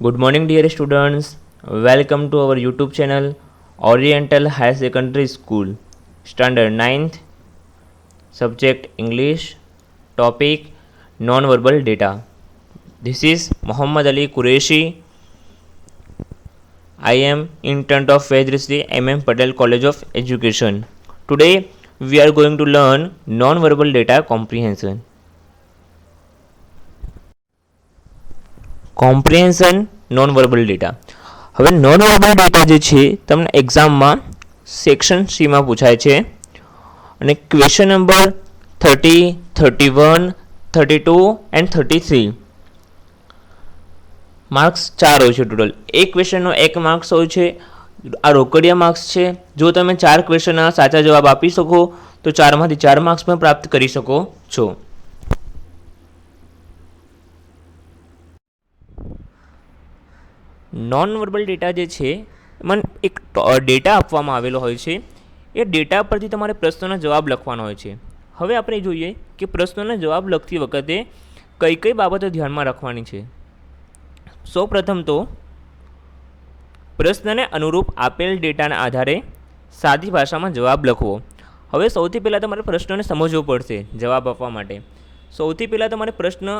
Good morning, dear students. Welcome to our YouTube channel Oriental Higher Secondary School, Standard 9th, Subject English, Topic Non-Verbal Data. This is Muhammad Ali Qureshi. I am intern of Vedrisri M.M. Patel College of Education. Today, we are going to learn non-verbal data comprehension. Comprehension non verbal data. હવે non verbal data જે છે તમને એક્ઝામમાં section સીમાં પૂછાય છે અને question number 30, 31, 32 and 33 marks 4 હોય છે ટોટલ. એક ક્વેશ્ચનનો 1 માર્ક્સ હોય છે. આ રોકડિયા માર્ક્સ છે. જો તમે 4 ક્વેશ્ચનના સાચા જવાબ આપી શકો તો 4માંથી 4 માર્ક્સ પણ પ્રાપ્ત કરી શકો છો. નોન વર્બલ ડેટા જે છે એમાં એક ડેટા આપવામાં આવેલો હોય છે. એ ડેટા પરથી તમારે પ્રશ્નોના જવાબ લખવાનો હોય છે. હવે આપણે જોઈએ કે પ્રશ્નોના જવાબ લખતી વખતે કઈ કઈ બાબતો ધ્યાનમાં રાખવાની છે. સૌપ્રથમ તો પ્રશ્નને અનુરૂપ આપેલ ડેટાના આધારે સાદી ભાષામાં જવાબ લખવો. હવે સૌથી પહેલાં તમારે પ્રશ્નને સમજવો પડશે જવાબ આપવા માટે. સૌથી પહેલાં તમારે પ્રશ્ન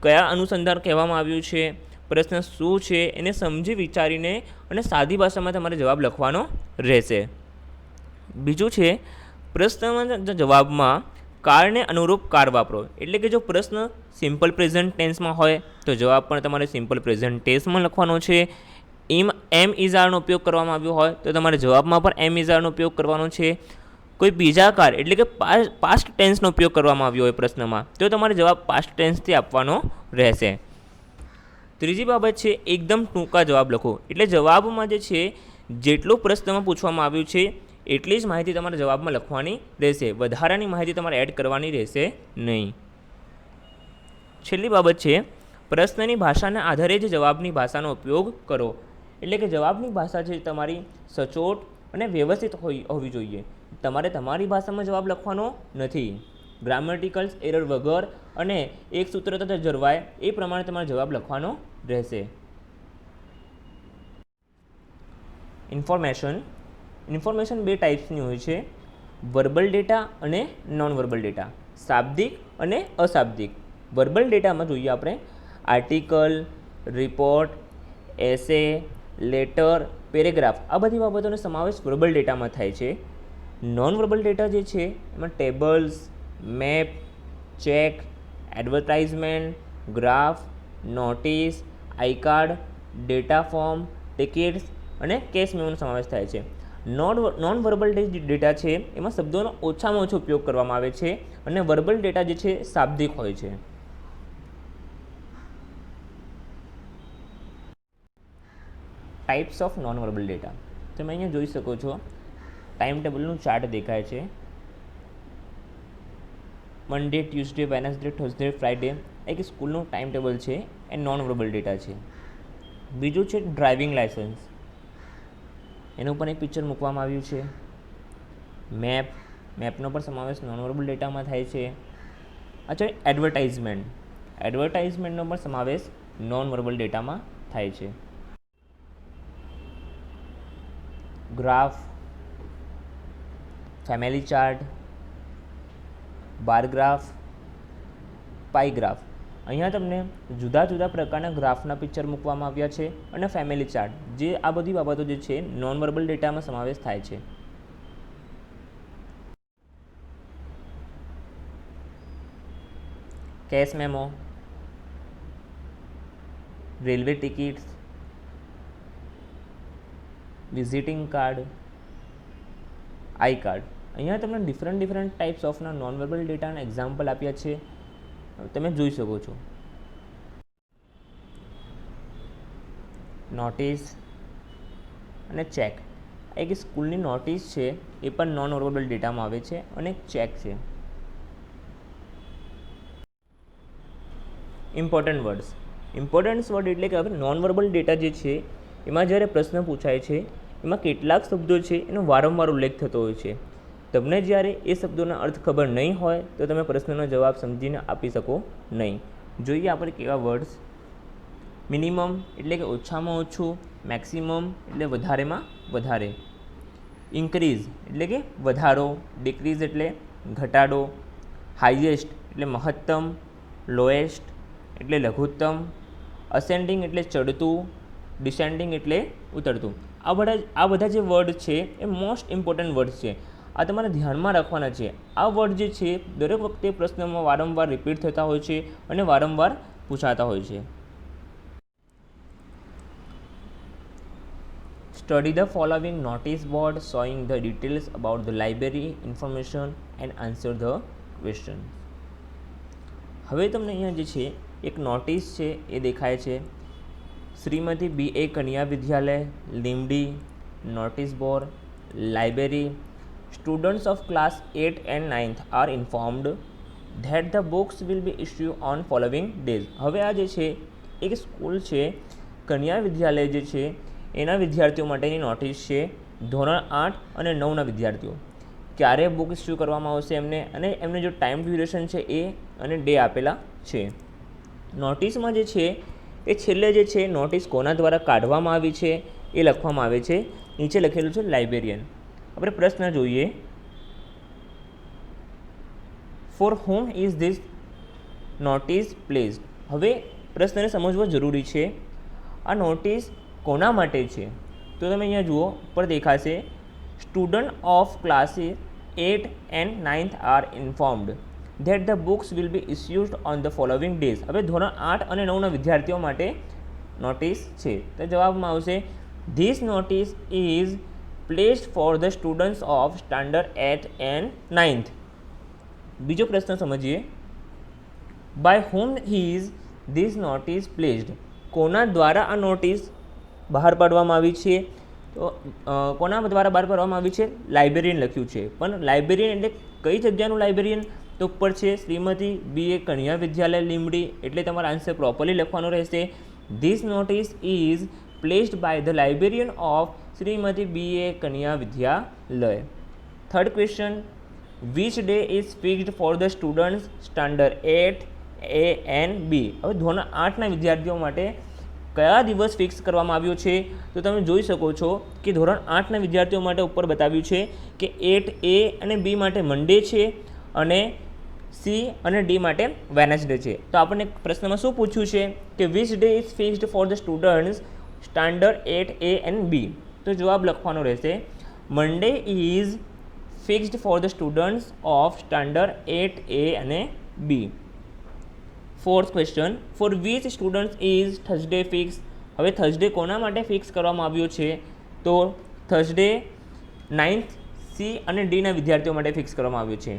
કયા અનુસંધાન કહેવામાં આવ્યું છે, પ્રશ્ન શું છે એને સમજી વિચારીને અને સાદી ભાષામાં તમારે જવાબ લખવાનો રહેશે. બીજું છે પ્રશ્નમાં જવાબમાં કાળને અનુરૂપ કાર વાપરો. એટલે કે જો પ્રશ્ન સિમ્પલ પ્રેઝન્ટ ટેન્સમાં હોય તો જવાબ પણ તમારે સિમ્પલ પ્રેઝન્ટ ટેન્સમાં લખવાનો છે. એમ ઇઝ આરનો ઉપયોગ કરવામાં આવ્યો હોય તો તમારે જવાબમાં પણ એમ ઇઝ આરનો ઉપયોગ કરવાનો છે. કોઈ બીજા કાર એટલે કે પાસ્ટ ટેન્સનો ઉપયોગ કરવામાં આવ્યો હોય પ્રશ્નમાં તો તમારે જવાબ પાસ્ટ ટેન્સથી આપવાનો રહેશે. ત્રીજી બાબત છે એકદમ ટૂંકા જવાબ લખો. એટલે જવાબમાં જે છે જેટલું પ્રશ્નમાં પૂછવામાં આવ્યું છે એટલી જ માહિતી તમારે જવાબમાં લખવાની રહેશે. વધારાની માહિતી તમારે એડ કરવાની રહેશે નહીં. છેલ્લી બાબત છે પ્રશ્નની ભાષાના આધારે જ જવાબની ભાષાનો ઉપયોગ કરો. એટલે કે જવાબની ભાષા છે તમારી સચોટ અને વ્યવસ્થિત હોવી જોઈએ. તમારે તમારી ભાષામાં જવાબ લખવાનો નથી. ગ્રામેટિકલ્સ એરર વગર અને એક સૂત્રતા જળવાય એ પ્રમાણે તમારે જવાબ લખવાનો રહેશે. ઇન્ફોર્મેશન બે ટાઈપ્સની હોય છે, વર્બલ ડેટા અને નોન વર્બલ ડેટા, શાબ્દિક અને અશાબ્દિક. વર્બલ ડેટામાં જોઈએ આપણે આર્ટિકલ, રિપોર્ટ, એસે, લેટર, પેરેગ્રાફ આ બધી બાબતોનો સમાવેશ વર્બલ ડેટામાં થાય છે. નોન વર્બલ ડેટા જે છે એમાં tables, map, check, advertisement, graph, notice, I card, data form, tickets અને કેશ મેમોનો સમાવેશ થાય છે. નોન વર્બલ ડેટા છે એમાં શબ્દોનો ઓછામાં ઓછો ઉપયોગ કરવામાં આવે છે અને વર્બલ ડેટા જે છે શાબ્દિક હોય છે. Types of non verbal data તમે અહીંયા જોઈ શકો છો. ટાઈમ ટેબલનું ચાર્ટ દેખાય છે. મંડે, ટ્યુઝડે, વેનસડે, થર્સડે, ફ્રાઈડે એક સ્કૂલનું ટાઈમ ટેબલ છે એ નોન વર્બલ ડેટા છે. બીજું છે ડ્રાઇવિંગ લાઇસન્સ, એનું પણ એક પિક્ચર મૂકવામાં આવ્યું છે. મેપનો પણ સમાવેશ નોન વર્બલ ડેટામાં થાય છે. અચ્છા, એડવર્ટાઇઝમેન્ટનો પણ સમાવેશ નોન વર્બલ ડેટામાં થાય છે. Graph, family chart, bar graph, pie graph. અહીંયા તમને જુદા જુદા પ્રકારના ગ્રાફના પિક્ચર મૂકવામાં આવ્યા છે અને ફેમિલી ચાર્ટ, જે આ બધી બાબતો જે છે નોન વર્બલ ડેટામાં સમાવેશ થાય છે. Cash memo, railway tickets, visiting card, I card. અહીંયા તમને ડિફરન્ટ ટાઈપ્સ ઓફના નોન વર્બલ ડેટાના એક્ઝામ્પલ આપ્યા છે, તમે જોઈ શકો છો. નોટિસ અને ચેક. એક સ્કૂલની નોટિસ છે એ પણ નોન વર્બલ ડેટામાં આવે છે અને ચેક છે. ઇમ્પોર્ટન્ટ વર્ડ એટલે કે હવે નોન વર્બલ ડેટા જે છે એમાં જ્યારે પ્રશ્ન પૂછાય છે એમાં કેટલાક શબ્દો છે એનો વારંવાર ઉલ્લેખ થતો હોય છે. તમને જ્યારે એ શબ્દોના અર્થ ખબર નહીં હોય તો તમે પ્રશ્નનો જવાબ સમજીને આપી શકો નહીં. જોઈએ આપણે કેવા વર્ડ્સ. મિનિમમ એટલે કે ઓછામાં ઓછું, મેક્સિમમ એટલે વધારેમાં વધારે, ઇન્ક્રીઝ એટલે કે વધારો, ડિક્રીઝ એટલે ઘટાડો, હાઈએસ્ટ એટલે મહત્તમ, લોએસ્ટ એટલે લઘુત્તમ, અસેન્ડિંગ એટલે ચડતું, ડિસેન્ડિંગ એટલે ઉતરતું. આ બધા જે વર્ડ છે એ મોસ્ટ ઇમ્પોર્ટન્ટ વર્ડ છે. આ તમારે ધ્યાનમાં રાખવાના છે. આ વર્ડ જે છે દરેક વખતે પ્રશ્નમાં વારંવાર રિપીટ થતા હોય છે અને વારંવાર પૂછાતા હોય છે. Study the following notice board showing the details about the library information and answer the questions. હવે તમને અહીંયા જે છે એક નોટિસ છે એ દેખાય છે. Shrimati BA Kanya Vidyalaya Limdi, notice board, library. Students of class 8 and 9th are informed that the books will be issued on following days. હવે આ જે છે એક સ્કૂલ છે, કન્યા વિદ્યાલય જે છે એના વિદ્યાર્થીઓ માટેની નોટિસ છે. ધોરણ 8 અને 9ના વિદ્યાર્થીઓ ક્યારે બુક ઇસ્યુ કરવામાં આવશે એમને, અને એમને જો ટાઈમ ડ્યુરેશન છે એ અને ડે આપેલા છે. નોટિસમાં જે છે એ છેલ્લે જે છે નોટિસ કોના દ્વારા કાઢવામાં આવી છે એ લખવામાં આવે છે. નીચે લખેલું છે લાઇબ્રેરિયન. આપણે પ્રશ્ન જોઈએ, four home is this notice placed. હવે પ્રશ્નને સમજવો જરૂરી છે. આ નોટિસ કોના માટે છે? તો તમે અહીંયા જુઓ, ઉપર દેખાશે student of classes 8 and 9th are informed that the books will be issued on the following days. હવે ધોરણ 8 અને 9ના વિદ્યાર્થીઓ માટે નોટિસ છે. તો જવાબમાં આવશે this notice is placed for the students of standard 8 and 9th. બીજો પ્રશ્ન સમજીએ, by whom is this notice placed. કોના દ્વારા આ નોટિસ બહાર પાડવામાં આવી છે? તો કોના દ્વારા બહાર પાડવામાં આવી છે? લાઇબ્રેરિયન લખ્યું છે. પણ લાઇબ્રેરિયન એટલે કઈ જગ્યાનું લાઇબ્રેરિયન? તો ઉપર છે શ્રીમતી BA કન્યા વિદ્યાલય લીમડી, એટલે તમારો આન્સર પ્રોપરલી લખવાનો રહેશે. This notice is placed by the librarian of Shrimati BA Kanya Vidyalaya. Third question, which day is fixed for the students standard 8 A and B. હવે ધોરણ 8ના વિદ્યાર્થીઓ માટે કયા દિવસ ફિક્સ કરવામાં આવ્યો છે? તો તમે જોઈ શકો છો કે ધોરણ 8ના વિદ્યાર્થીઓ માટે ઉપર બતાવ્યું છે કે 8A અને B માટે મંડે છે અને C અને D માટે વેનસડે છે. તો આપણને પ્રશ્નમાં શું પૂછ્યું છે કે which day is fixed for the students standard 8A and B. તો જવાબ લખવાનો રહેશે Monday is fixed for the students of standard 8A અને B. Fourth question, for which students is Thursday fix. હવે થર્સડે કોના માટે ફિક્સ કરવામાં આવ્યો છે? તો થર્સડે 9th C અને Dના વિદ્યાર્થીઓ માટે ફિક્સ કરવામાં આવ્યો છે.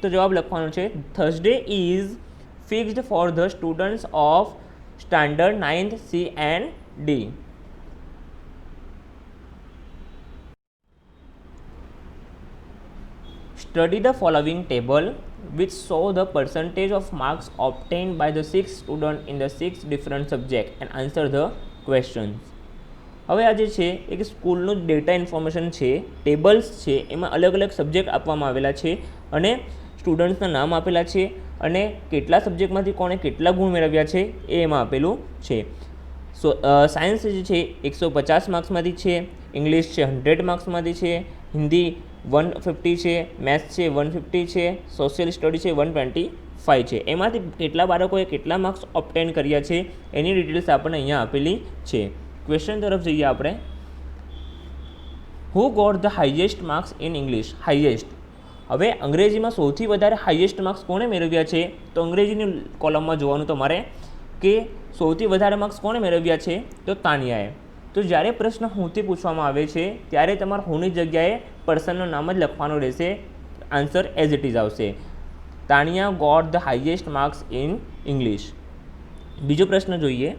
તો જવાબ લખવાનો છે Thursday is fixed for the students of standard 9th C and D. Study the following table which show the percentage of marks obtained by the 6 students in the 6 different subjects and answer the questions. હવે આ જે છે એક સ્કૂલનું data information છે, tables છે, એમાં અલગ અલગ સબ્જેક્ટ આપવામાં આવેલા છે અને સ્ટુડન્ટ્સના નામ આપેલા છે અને કેટલા સબ્જેક્ટમાંથી કોણે કેટલા ગુણ મેળવ્યા છે એ એમાં આપેલું છે. સાયન્સ જે છે 150 માર્ક્સમાંથી છે, ઇંગ્લિશ છે 100 માર્ક્સમાંથી છે, હિન્દી 150 છે, મેથ્સ છે 150 છે, સોશિયલ સ્ટડી છે 125 છે. એમાંથી કેટલા બાળકોએ કેટલા માર્ક્સ ઓબ્ટેન કર્યા છે એની ડિટેલ્સ આપણને અહીંયા આપેલી છે. ક્વેશ્ચન તરફ જઈએ આપણે. Who got the highest marks in English? Highest. હવે અંગ્રેજીમાં સૌથી વધારે હાઈએસ્ટ માર્ક્સ કોણે મેળવ્યા છે? તો અંગ્રેજીની કોલમમાં જોવાનું તમારે કે સૌથી વધારે માર્ક્સ કોણે મેળવ્યા છે? તો તાનિયાએ. તો જ્યારે પ્રશ્ન હુંથી પૂછવામાં આવે છે ત્યારે તમારે હુંની જગ્યાએ પર્સનનું નામ જ લખવાનું રહેશે. આન્સર એઝ ઇટ ઇઝ આવશે. Tania got the highest marks in English. બીજો પ્રશ્ન જોઈએ,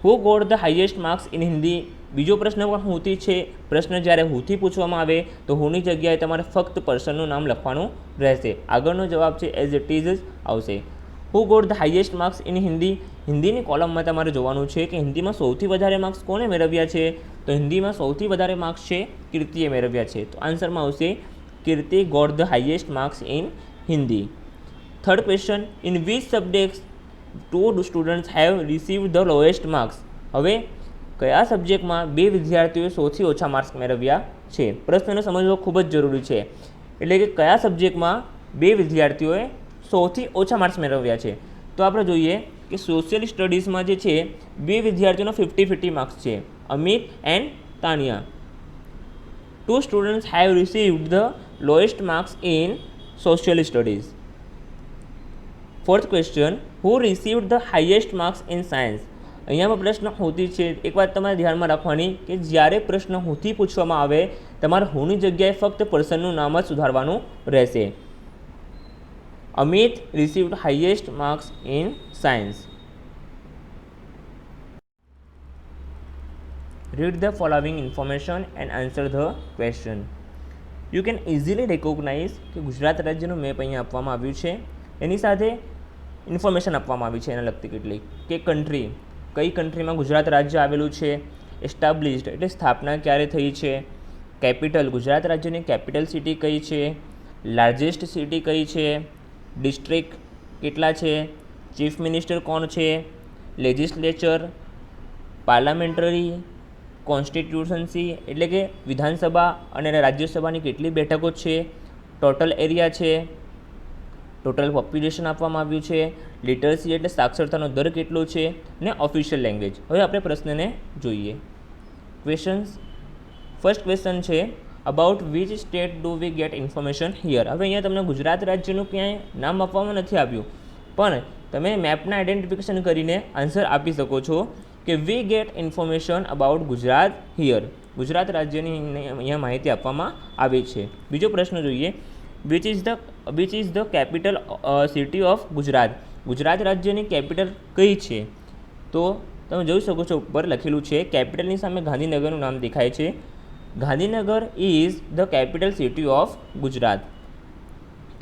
who got the highest marks in Hindi? બીજો પ્રશ્ન પણ હુંથી છે. પ્રશ્ન જ્યારે હુંથી પૂછવામાં આવે તો હુંની જગ્યાએ તમારે ફક્ત પર્સનનું નામ લખવાનું રહેશે. આગળનો જવાબ છે એઝ ઇટ ઇઝ જ આવશે. Who got the highest marks in Hindi? હિન્દીની કોલમમાં તમારે જોવાનું છે કે હિન્દીમાં સૌથી વધારે માર્ક્સ કોણે મેળવ્યા છે? તો હિન્દીમાં સૌથી વધારે માર્ક્સ છે કીર્તિએ મેળવ્યા છે. તો આન્સરમાં આવશે Kirti got the highest marks in Hindi. Third question, in which subjects 2 students have received the lowest marks? હવે કયા સબ્જેક્ટમાં 2 વિદ્યાર્થીઓએ સૌથી ઓછા માર્ક્સ મેળવ્યા છે? પ્રશ્નને સમજવો ખૂબ જ જરૂરી છે. એટલે કે કયા સબ્જેક્ટમાં 2 વિદ્યાર્થીઓએ સૌથી ઓછા માર્ક્સ મેળવ્યા છે? તો આપણે જોઈએ કે સોશિયલ સ્ટડીઝમાં જે છે 2 વિદ્યાર્થીઓનો 50-50 માર્ક્સ છે, Amit and Tania. 2 students have received the lowest marks in social studies. Fourth question, who received the highest marks in science? અહીંયા પણ પ્રશ્ન હોતી છે. એક વાત તમારે ધ્યાનમાં રાખવાની કે જ્યારે પ્રશ્ન હોથી પૂછવામાં આવે તમારે હુની જગ્યાએ ફક્ત પર્સનનું નામ જ સુધારવાનું રહેશે. Amit received highest marks in science. Read the following information and answer the question. You can easily recognise કે ગુજરાત રાજ્યનું મેપ અહીંયા આપવામાં આવ્યું છે. એની સાથે ઇન્ફોર્મેશન આપવામાં આવી છે એના લગતી કેટલીક, કે કન્ટ્રી, કઈ કન્ટ્રીમાં ગુજરાત રાજ્ય આવેલું છે, એસ્ટાબ્લિશ્ડ એટલે સ્થાપના ક્યારે થઈ છે, કેપિટલ ગુજરાત રાજ્યની કેપિટલ સિટી કઈ છે, લાર્જેસ્ટ સિટી કઈ છે, ડિસ્ટ્રિક્ટ કેટલા છે, ચીફ મિનિસ્ટર કોણ છે, લેજિસ્લેચર, પાર્લામેન્ટરી, કોન્સ્ટિટ્યુશન્સી એટલે કે વિધાનસભા અને રાજ્યસભાની કેટલી બેઠકો છે, ટોટલ એરિયા છે, ટોટલ પોપ્યુલેશન આપવામાં આવ્યું છે, લિટરસી એટલે સાક્ષરતાનો દર કેટલો છે, ને ઓફિશિયલ લેંગ્વેજ. હવે આપણે પ્રશ્નને જોઈએ. ક્વેશ્ચન્સ. ફર્સ્ટ ક્વેશ્ચન છે about which state do we get information here. હવે અહીંયા તમને ગુજરાત રાજ્યનું ક્યાંય નામ આપવામાં નથી આવ્યું, પણ તમે મેપના આઈડેન્ટિફિકેશન કરીને આન્સર આપી શકો છો કે we get information about Gujarat here. Gujarat રાજ્યની અહીંયા માહિતી આપવામાં આવી છે. બીજો પ્રશ્ન જોઈએ. Which is the capital city of Gujarat. Gujarat રાજ્યની કેપિટલ કઈ છે? તો તમે જોઈ શકો છો ઉપર લખેલું છે, કેપિટલની સામે ગાંધીનગરનું નામ દેખાય છે. Gandhinagar is the capital city of Gujarat.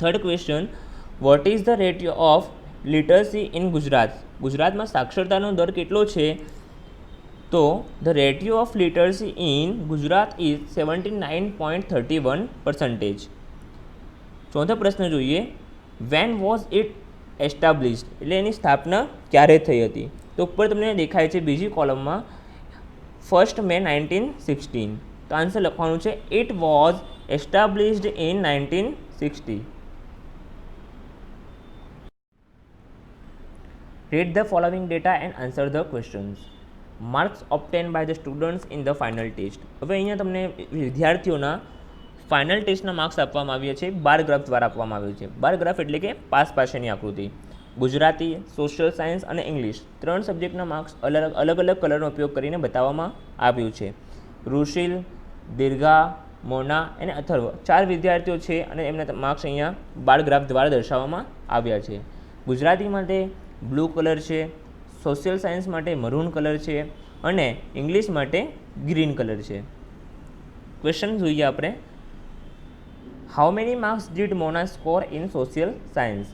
Third question, what is the rate of literacy in Gujarat. ગુજરાતમાં સાક્ષરતાનો દર કેટલો છે? તો the ratio of literacy in Gujarat is 79.31%. ચોથો પ્રશ્ન જોઈએ. વેન વોઝ ઇટ એસ્ટાબ્લિશ્ડ એટલે એની સ્થાપના ક્યારે થઈ હતી? તો ઉપર તમને દેખાય છે બીજી કોલમમાં 1 May 1916. તો આન્સર લખવાનું છે it was established in 1960. Read the following data and answer the questions. Marks obtained by the students in the final test. હવે અહીંયા તમને વિદ્યાર્થીઓના ફાઇનલ ટેસ્ટના માર્ક્સ આપવામાં આવ્યા છે, બાર ગ્રાફ દ્વારા આપવામાં આવ્યું છે. બાર ગ્રાફ એટલે કે પાસની આકૃતિ. ગુજરાતી, સોશિયલ સાયન્સ અને ઇંગ્લિશ 3 સબ્જેક્ટના માર્ક્સ અલગ અલગ કલરનો ઉપયોગ કરીને બતાવવામાં આવ્યું છે. ઋષિલ, દીર્ઘા, મોના અને અથર્વ 4 વિદ્યાર્થીઓ છે અને એમના માર્ક્સ અહીંયા બાર ગ્રાફ દ્વારા દર્શાવવામાં આવ્યા છે. ગુજરાતી માટે બ્લુ કલર છે, સોશિયલ સાયન્સ માટે મરૂન કલર છે અને ઇંગ્લિશ માટે ગ્રીન કલર છે. ક્વેશ્ચન જોઈએ આપણે. How many marks did Mona score in social science.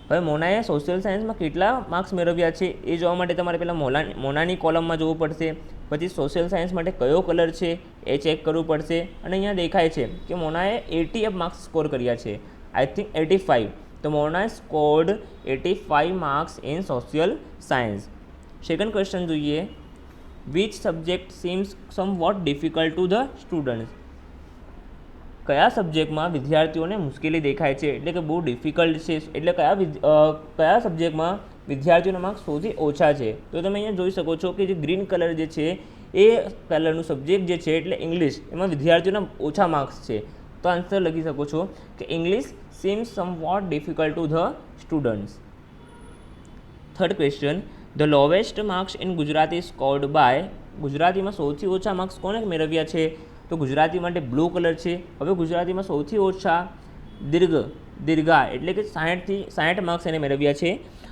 હવે મોનાએ સોશિયલ સાયન્સમાં કેટલા માર્ક્સ મેળવ્યા છે એ જોવા માટે તમારે પહેલાં મોનાની કોલમમાં જોવું પડશે. પછી સોશિયલ સાયન્સ માટે કયો કલર છે એ ચેક કરવું પડશે. અને અહીંયા દેખાય છે કે મોનાએ 88 માર્ક્સ સ્કોર કર્યા છે, આઈ થિંક 85. તો Mona scored 85 marks in social science. Second question જોઈએ. Which subject seems somewhat difficult to the students. કયા સબ્જેક્ટમાં વિદ્યાર્થીઓને મુશ્કેલી દેખાય છે, એટલે કે બહુ ડિફિકલ્ટ છે, એટલે કયા સબ્જેક્ટમાં વિદ્યાર્થીઓના માર્ક્સ સૌથી ઓછા છે? તો તમે અહીંયા જોઈ શકો છો કે જે ગ્રીન કલર જે છે એ કલરનું સબ્જેક્ટ જે છે એટલે ઇંગ્લિશ, એમાં વિદ્યાર્થીઓના ઓછા માર્ક્સ છે. તો આન્સર લખી શકો છો કે English seems somewhat difficult to the students. Third question, the lowest marks in Gujarati scored by. ગુજરાતીમાં સૌથી ઓછા માર્ક્સ કોને મેળવ્યા છે? તો ગુજરાતી માટે બ્લુ કલર છે. હવે ગુજરાતીમાં સૌથી ઓછા દીર્ઘા એટલે કે 60 માર્ક્સ એને મેળવ્યા છે.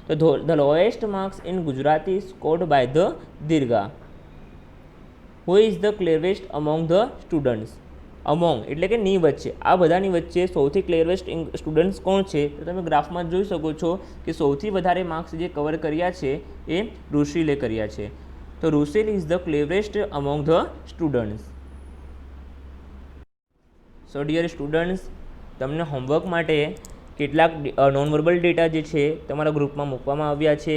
તો the lowest marks in Gujarati scored by the Dirgha. Who is the cleverest among the students. Among એટલે કે ની વચ્ચે, આ બધાની વચ્ચે સૌથી ક્લેવેસ્ટ સ્ટુડન્ટ્સ કોણ છે? તો તમે ગ્રાફમાં જોઈ શકો છો કે સૌથી વધારે માર્ક્સ જે કવર કર્યા છે એ ઋષિલે કર્યા છે. તો Rushil is the cleverest among the students. So dear students, તમને હોમવર્ક માટે કેટલાક નોન વર્બલ ડેટા જે છે તમારા ગ્રુપમાં મૂકવામાં આવ્યા છે.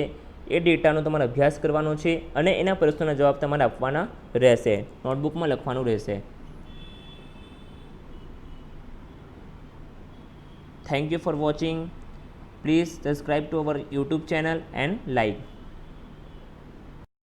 એ ડેટાનો તમારે અભ્યાસ કરવાનો છે અને એના પ્રશ્નોના જવાબ તમારે આપવાના રહેશે, નોટબુકમાં લખવાનું રહેશે. Thank you for watching. Please subscribe to our YouTube channel and like.